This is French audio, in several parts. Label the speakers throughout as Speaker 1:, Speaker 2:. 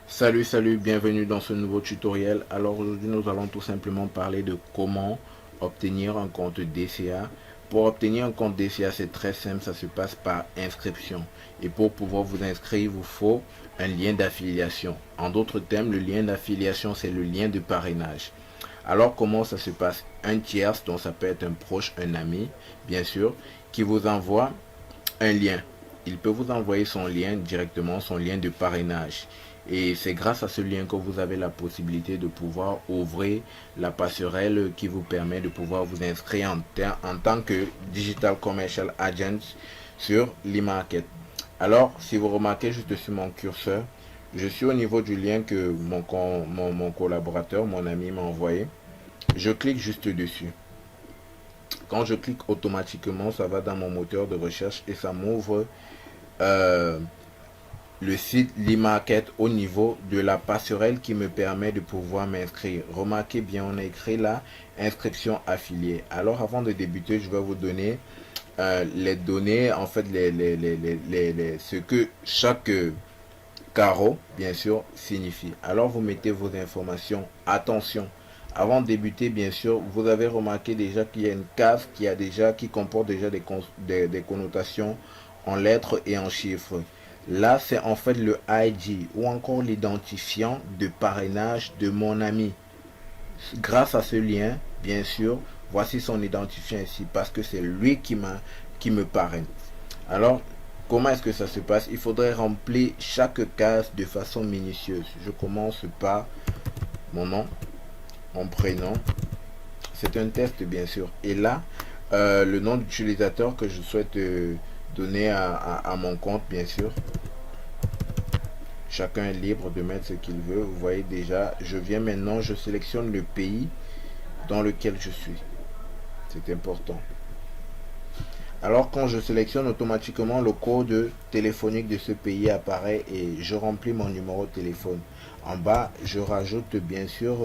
Speaker 1: Salut, bienvenue dans ce nouveau tutoriel. Alors aujourd'hui nous allons tout simplement parler de comment obtenir un compte DCA. Pour obtenir un compte DCA, c'est très simple, ça se passe par inscription. Et pour pouvoir vous inscrire, il vous faut un lien d'affiliation. En d'autres termes, le lien d'affiliation, c'est le lien de parrainage. Alors comment ça se passe? Un tiers, donc ça peut être un proche, un ami, bien sûr, qui vous envoie un lien. Il peut vous envoyer son lien directement, son lien de parrainage. Et c'est grâce à ce lien que vous avez la possibilité de pouvoir ouvrir la passerelle qui vous permet de pouvoir vous inscrire en tant que Digital Commercial Agent sur l'e-market. Alors, si vous remarquez juste sur mon curseur, je suis au niveau du lien que mon collaborateur, mon ami m'a envoyé. Je clique juste dessus. Quand je clique automatiquement, ça va dans mon moteur de recherche et ça m'ouvre euh, le site l'e-market au niveau de la passerelle qui me permet de pouvoir m'inscrire. Remarquez bien, on a écrit là inscription affiliée. Alors avant de débuter, je vais vous donner les données, en fait ce que chaque carreau, bien sûr, signifie. Alors vous mettez vos informations. Attention, avant de débuter, bien sûr, vous avez remarqué déjà qu'il y a une case qui comporte déjà des connotations en lettres et en chiffres. Là, c'est en fait le ID ou encore l'identifiant de parrainage de mon ami. Grâce à ce lien, bien sûr, voici son identifiant ici parce que c'est lui qui me parraine. Alors, comment est-ce que ça se passe? Il faudrait remplir chaque case de façon minutieuse. Je commence par mon nom, mon prénom. C'est un test, bien sûr. Et là, le nom d'utilisateur que je souhaite donner à mon compte, bien sûr. Chacun est libre de mettre ce qu'il veut. Vous voyez déjà, je viens maintenant, je sélectionne le pays dans lequel je suis. C'est important. Alors quand je sélectionne automatiquement le code téléphonique de ce pays apparaît et je remplis mon numéro de téléphone. En bas, je rajoute bien sûr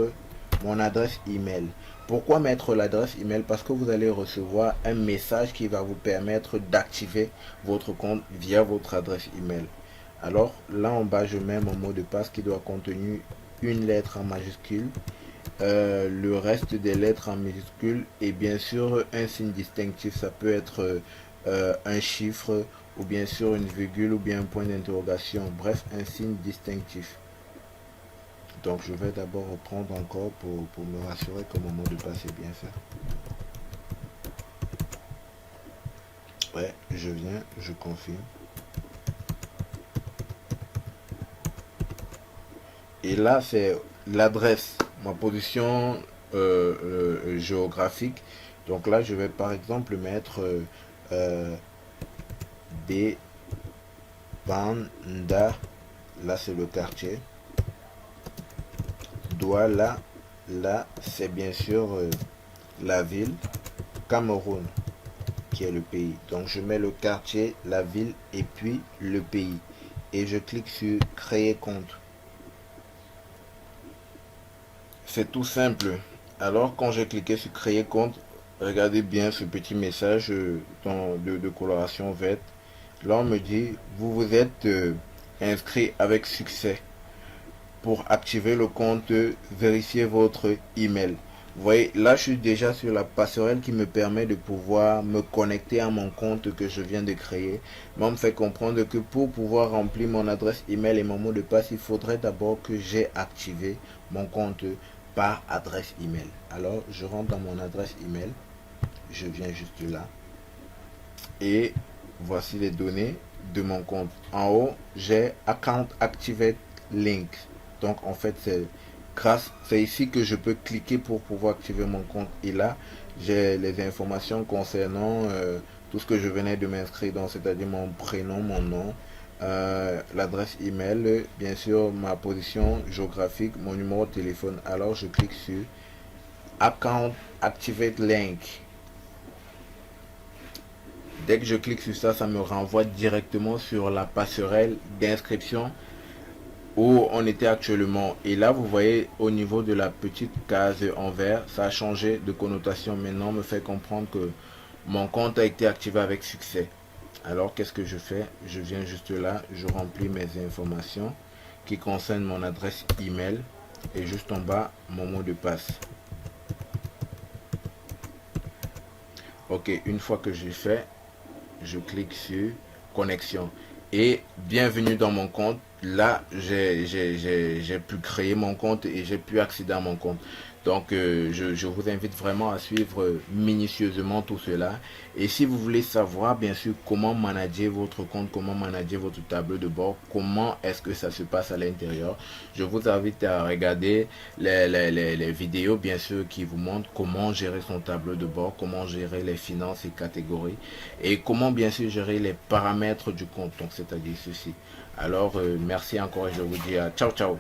Speaker 1: mon adresse email. Pourquoi mettre l'adresse email? Parce que vous allez recevoir un message qui va vous permettre d'activer votre compte via votre adresse email. Alors là en bas, je mets mon mot de passe qui doit contenir une lettre en majuscule, le reste des lettres en minuscules et bien sûr un signe distinctif. Ça peut être un chiffre ou bien sûr une virgule ou bien un point d'interrogation. Bref, un signe distinctif. Donc je vais d'abord reprendre encore pour me rassurer que mon mot de passe est bien fait. Ouais, je viens, je confirme. Et là, c'est l'adresse, ma position géographique. Donc là, je vais par exemple mettre euh, des Banda. Là, c'est le quartier. Douala, là, c'est bien sûr la ville. Cameroun, qui est le pays. Donc, je mets le quartier, la ville et puis le pays. Et je clique sur créer compte. C'est tout simple. Alors, quand j'ai cliqué sur créer compte, regardez bien ce petit message de coloration verte. Là, on me dit, vous vous êtes inscrit avec succès. Pour activer le compte, vérifiez votre email. Vous voyez, là, je suis déjà sur la passerelle qui me permet de pouvoir me connecter à mon compte que je viens de créer. Mais on me fait comprendre que pour pouvoir remplir mon adresse email et mon mot de passe, il faudrait d'abord que j'ai activé mon compte par adresse email. Alors, je rentre dans mon adresse email. Je viens juste là. Et voici les données de mon compte. En haut, j'ai Account Activate Link. Donc en fait, c'est ici que je peux cliquer pour pouvoir activer mon compte. Et là, j'ai les informations concernant tout ce que je venais de m'inscrire, donc c'est-à-dire mon prénom, mon nom, l'adresse email, bien sûr ma position géographique, mon numéro de téléphone. Alors je clique sur Account Activate Link. Dès que je clique sur ça, ça me renvoie directement sur la passerelle d'inscription où on était actuellement. Et là, vous voyez au niveau de la petite case en vert, ça a changé de connotation. Maintenant, on me fait comprendre que mon compte a été activé avec succès. Alors, qu'est-ce que je fais? Je viens juste là, je remplis mes informations qui concerne mon adresse email et juste en bas mon mot de passe. Ok, une fois que j'ai fait, je clique sur connexion et bienvenue dans mon compte. Là j'ai pu créer mon compte et j'ai pu accéder à mon compte. Donc je vous invite vraiment à suivre minutieusement tout cela. Et si vous voulez savoir bien sûr comment manager votre compte, comment manager votre tableau de bord, comment est-ce que ça se passe à l'intérieur, je vous invite à regarder les vidéos bien sûr qui vous montrent comment gérer son tableau de bord, comment gérer les finances et catégories et comment bien sûr gérer les paramètres du compte, donc c'est-à-dire ceci. Alors merci encore et je vous dis à ciao ciao.